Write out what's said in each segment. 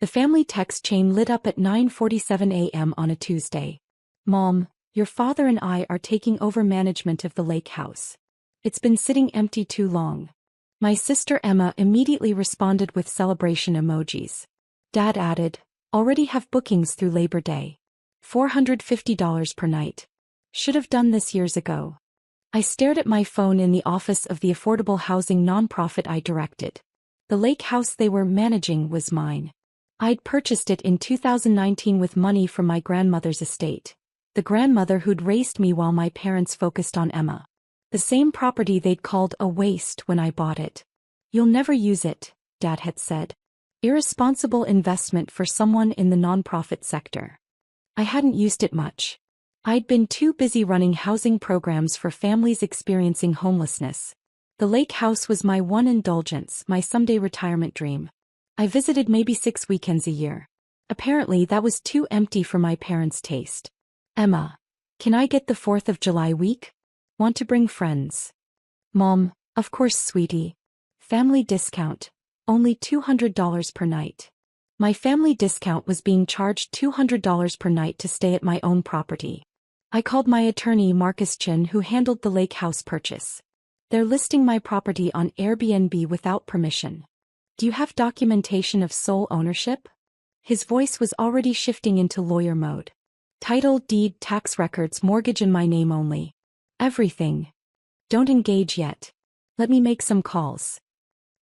The family text chain lit up at 9:47 a.m. on a Tuesday. Mom, your father and I are taking over management of the lake house. It's been sitting empty too long. My sister Emma immediately responded with celebration emojis. Dad added, already have bookings through Labor Day. $450 per night. Should have done this years ago. I stared at my phone in the office of the affordable housing nonprofit I directed. The lake house they were managing was mine. I'd purchased it in 2019 with money from my grandmother's estate. The grandmother who'd raised me while my parents focused on Emma. The same property they'd called a waste when I bought it. You'll never use it, Dad had said. Irresponsible investment for someone in the nonprofit sector. I hadn't used it much. I'd been too busy running housing programs for families experiencing homelessness. The lake house was my one indulgence, my someday retirement dream. I visited maybe 6 weekends a year. Apparently that was too empty for my parents' taste. Emma, can I get the 4th of July week? Want to bring friends? Mom, of course, sweetie. Family discount, only $200 per night. My family discount was being charged $200 per night to stay at my own property. I called my attorney Marcus Chin, who handled the lake house purchase. They're listing my property on Airbnb without permission. Do you have documentation of sole ownership? His voice was already shifting into lawyer mode. Title, deed, tax records, mortgage in my name only. Everything. Don't engage yet. Let me make some calls.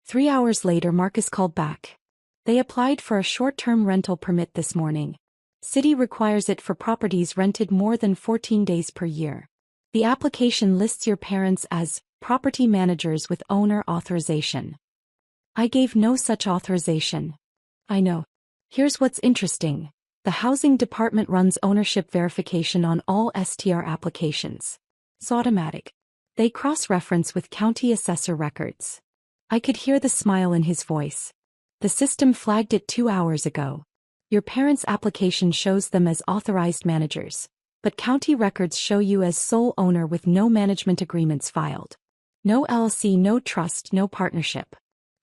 3 hours later, Marcus called back. They applied for a short-term rental permit this morning. City requires it for properties rented more than 14 days per year. The application lists your parents as property managers with owner authorization. I gave no such authorization. I know. Here's what's interesting. The housing department runs ownership verification on all STR applications. It's automatic. They cross-reference with county assessor records. I could hear the smile in his voice. The system flagged it 2 hours ago. Your parents' application shows them as authorized managers, but county records show you as sole owner with no management agreements filed. No LLC, no trust, no partnership.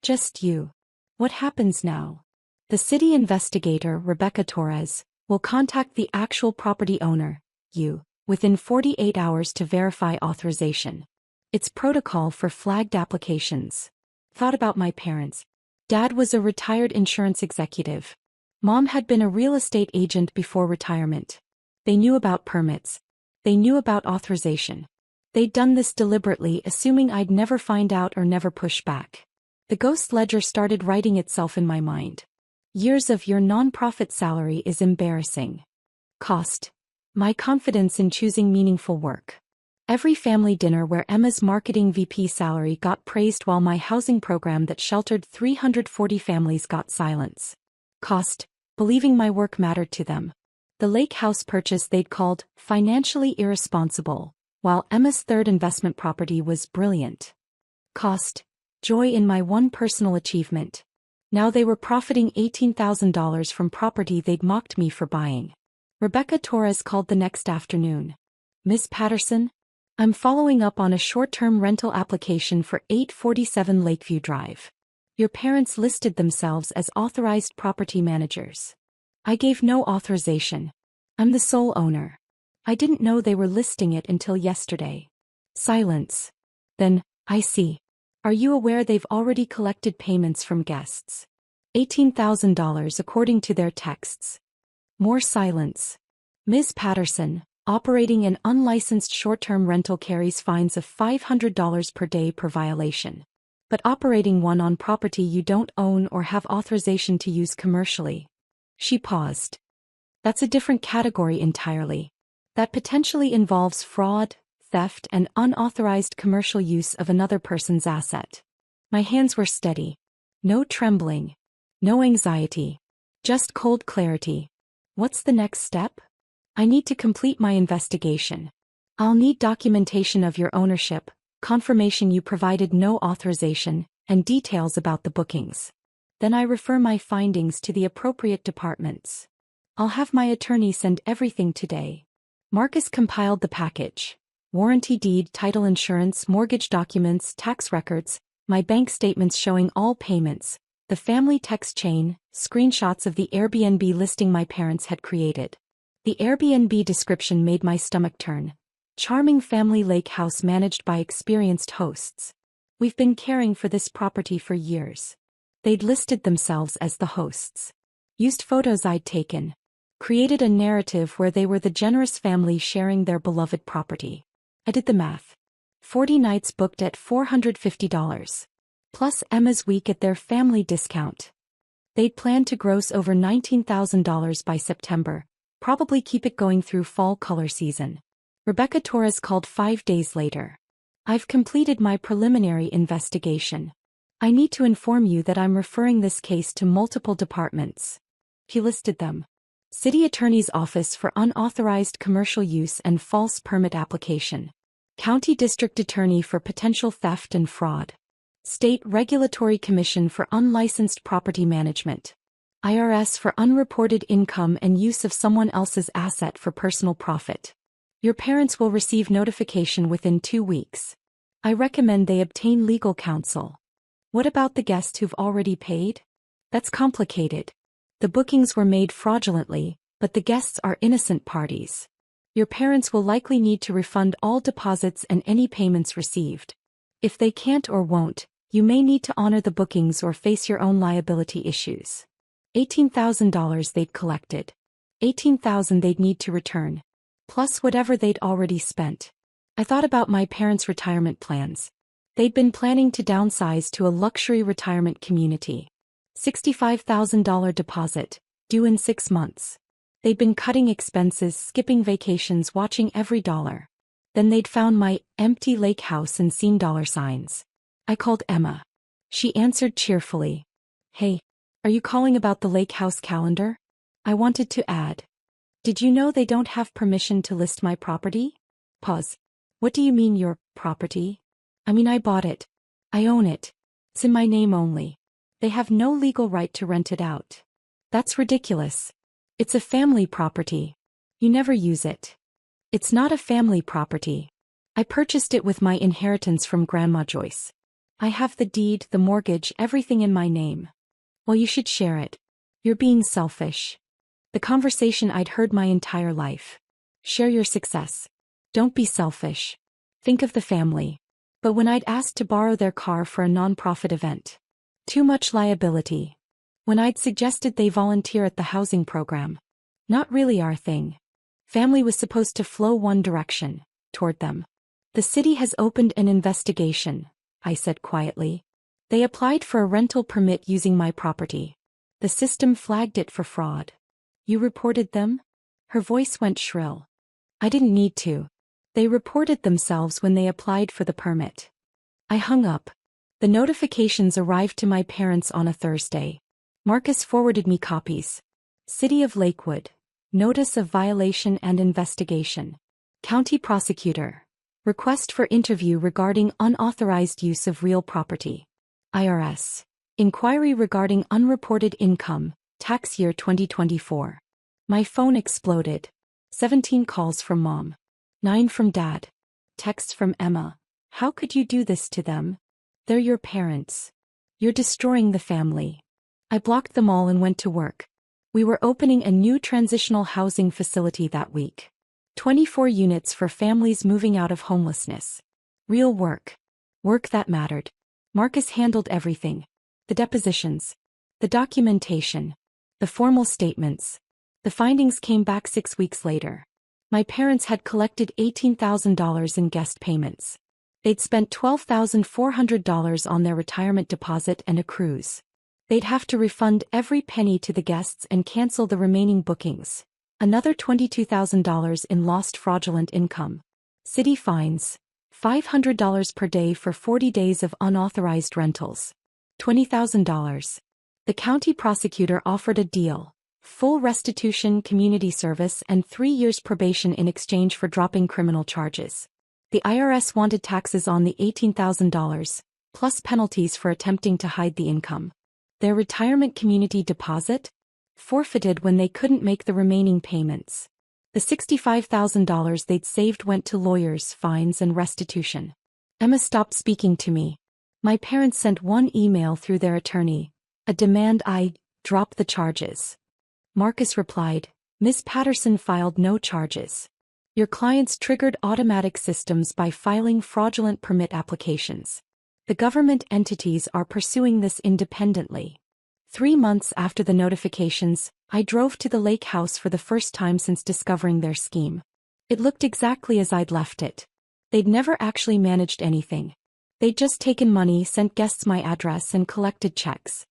Just you. What happens now? The city investigator, Rebecca Torres, will contact the actual property owner, you, within 48 hours to verify authorization. It's protocol for flagged applications. Thought about my parents. Dad was a retired insurance executive. Mom had been a real estate agent before retirement. They knew about permits. They knew about authorization. They'd done this deliberately, assuming I'd never find out or never push back. The ghost ledger started writing itself in my mind. Years of your nonprofit salary is embarrassing. Cost. My confidence in choosing meaningful work. Every family dinner where Emma's marketing VP salary got praised while my housing program that sheltered 340 families got silence. Cost. Believing my work mattered to them. The lake house purchase they'd called financially irresponsible, while Emma's third investment property was brilliant. Cost. Joy in my one personal achievement. Now they were profiting $18,000 from property they'd mocked me for buying. Rebecca Torres called the next afternoon. Miss Patterson? I'm following up on a short-term rental application for 847 Lakeview Drive. Your parents listed themselves as authorized property managers. I gave no authorization. I'm the sole owner. I didn't know they were listing it until yesterday. Silence. Then, I see. Are you aware they've already collected payments from guests? $18,000 according to their texts. More silence. Ms. Patterson, operating an unlicensed short-term rental carries fines of $500 per day per violation. But operating one on property you don't own or have authorization to use commercially. She paused. That's a different category entirely. That potentially involves fraud, theft, and unauthorized commercial use of another person's asset. My hands were steady. No trembling. No anxiety. Just cold clarity. What's the next step? I need to complete my investigation. I'll need documentation of your ownership, confirmation you provided no authorization, and details about the bookings. Then I refer my findings to the appropriate departments. I'll have my attorney send everything today. Marcus compiled the package. Warranty deed, title insurance, mortgage documents, tax records, my bank statements showing all payments, The family text chain, screenshots of the Airbnb listing my parents had created. The Airbnb description made my stomach turn. Charming family lake house managed by experienced hosts. We've been caring for this property for years. They'd listed themselves as the hosts. Used photos I'd taken. Created a narrative where they were the generous family sharing their beloved property. I did the math. 40 nights booked at $450. Plus Emma's week at their family discount. They'd planned to gross over $19,000 by September, probably keep it going through fall color season. Rebecca Torres called 5 days later. I've completed my preliminary investigation. I need to inform you that I'm referring this case to multiple departments. He listed them. City Attorney's Office for Unauthorized Commercial Use and False Permit Application. County District Attorney for Potential Theft and Fraud. State Regulatory Commission for Unlicensed Property Management. IRS for Unreported Income and Use of someone else's asset for personal profit. Your parents will receive notification within 2 weeks. I recommend they obtain legal counsel. What about the guests who've already paid? That's complicated. The bookings were made fraudulently, but the guests are innocent parties. Your parents will likely need to refund all deposits and any payments received. If they can't or won't, you may need to honor the bookings or face your own liability issues. $18,000 they'd collected. $18,000 they'd need to return. Plus whatever they'd already spent. I thought about my parents' retirement plans. They'd been planning to downsize to a luxury retirement community. $65,000 deposit, due in 6 months. They'd been cutting expenses, skipping vacations, watching every dollar. Then they'd found my empty lake house and seen dollar signs. I called Emma. She answered cheerfully. Hey, are you calling about the lake house calendar? I wanted to add. Did you know they don't have permission to list my property? Pause. What do you mean your property? I mean I bought it. I own it. It's in my name only. They have no legal right to rent it out. That's ridiculous. It's a family property. You never use it. It's not a family property. I purchased it with my inheritance from Grandma Joyce. I have the deed, the mortgage, everything in my name. Well, you should share it. You're being selfish. The conversation I'd heard my entire life. Share your success. Don't be selfish. Think of the family. But when I'd asked to borrow their car for a non-profit event. Too much liability. When I'd suggested they volunteer at the housing program. Not really our thing. Family was supposed to flow one direction, toward them. The city has opened an investigation, I said quietly. They applied for a rental permit using my property. The system flagged it for fraud. You reported them? Her voice went shrill. I didn't need to. They reported themselves when they applied for the permit. I hung up. The notifications arrived to my parents on a Thursday. Marcus forwarded me copies. City of Lakewood. Notice of violation and investigation. County Prosecutor. Request for interview regarding unauthorized use of real property. IRS. Inquiry regarding unreported income, tax year 2024. My phone exploded. 17 calls from Mom. 9 from Dad. Texts from Emma. How could you do this to them? They're your parents. You're destroying the family. I blocked them all and went to work. We were opening a new transitional housing facility that week. 24 units for families moving out of homelessness. Real work. Work that mattered. Marcus handled everything. The depositions. The documentation. The formal statements. The findings came back 6 weeks later. My parents had collected $18,000 in guest payments. They'd spent $12,400 on their retirement deposit and a cruise. They'd have to refund every penny to the guests and cancel the remaining bookings. Another $22,000 in lost fraudulent income. City fines. $500 per day for 40 days of unauthorized rentals. $20,000. The county prosecutor offered a deal. Full restitution, community service, and 3 years probation in exchange for dropping criminal charges. The IRS wanted taxes on the $18,000, plus penalties for attempting to hide the income. Their retirement community deposit? Forfeited when they couldn't make the remaining payments. The $65,000 they'd saved went to lawyers, fines, and restitution. Emma stopped speaking to me. My parents sent one email through their attorney. A demand I drop the charges. Marcus replied, Ms. Patterson filed no charges. Your clients triggered automatic systems by filing fraudulent permit applications. The government entities are pursuing this independently. 3 months after the notifications, I drove to the lake house for the first time since discovering their scheme. It looked exactly as I'd left it. They'd never actually managed anything. They'd just taken money, sent guests my address, and collected checks.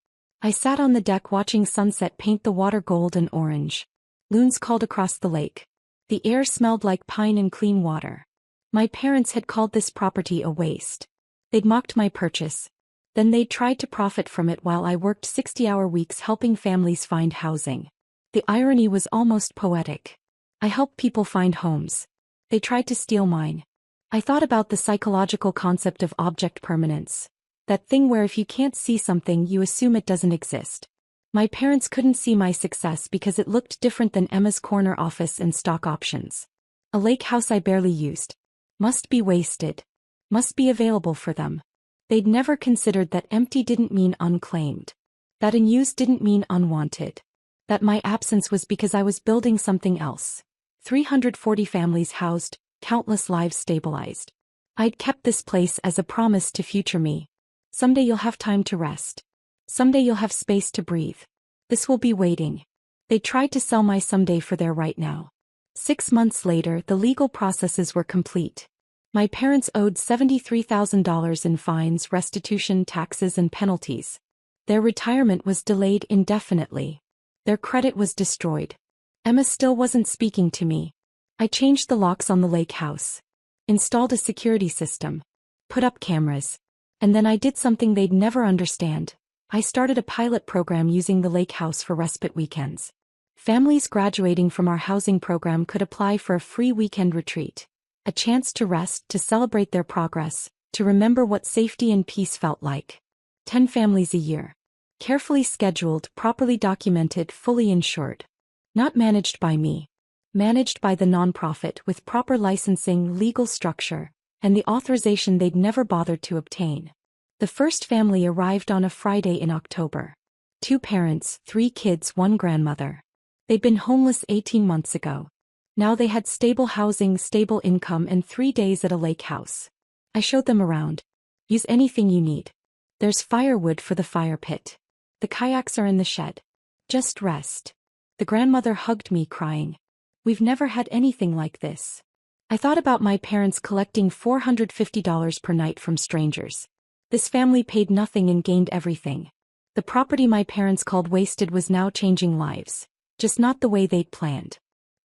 I sat on the deck watching sunset paint the water gold and orange. Loons called across the lake. The air smelled like pine and clean water. My parents had called this property a waste. They'd mocked my purchase. Then they'd tried to profit from it while I worked 60-hour weeks helping families find housing. The irony was almost poetic. I helped people find homes. They tried to steal mine. I thought about the psychological concept of object permanence. That thing where if you can't see something, you assume it doesn't exist. My parents couldn't see my success because it looked different than Emma's corner office and stock options. A lake house I barely used. Must be wasted. Must be available for them. They'd never considered that empty didn't mean unclaimed. That unused didn't mean unwanted. That my absence was because I was building something else. 340 families housed, countless lives stabilized. I'd kept this place as a promise to future me. Someday you'll have time to rest. Someday you'll have space to breathe. This will be waiting. They tried to sell my someday for their right now. 6 months later, the legal processes were complete. My parents owed $73,000 in fines, restitution, taxes, and penalties. Their retirement was delayed indefinitely. Their credit was destroyed. Emma still wasn't speaking to me. I changed the locks on the lake house. Installed a security system. Put up cameras. And then I did something they'd never understand. I started a pilot program using the lake house for respite weekends. Families graduating from our housing program could apply for a free weekend retreat. A chance to rest, to celebrate their progress, to remember what safety and peace felt like. 10 families a year. Carefully scheduled, properly documented, fully insured. Not managed by me. Managed by the nonprofit with proper licensing, legal structure, and the authorization they'd never bothered to obtain. The first family arrived on a Friday in October. 2 parents, 3 kids, 1 grandmother. They'd been homeless 18 months ago. Now they had stable housing, stable income, and 3 days at a lake house. I showed them around. Use anything you need. There's firewood for the fire pit. The kayaks are in the shed. Just rest. The grandmother hugged me, crying. We've never had anything like this. I thought about my parents collecting $450 per night from strangers. This family paid nothing and gained everything. The property my parents called wasted was now changing lives. Just not the way they'd planned.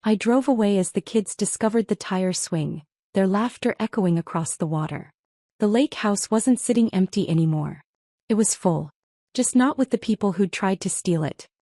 I drove away as the kids discovered the tire swing, their laughter echoing across the water. The lake house wasn't sitting empty anymore. It was full. Just not with the people who'd tried to steal it.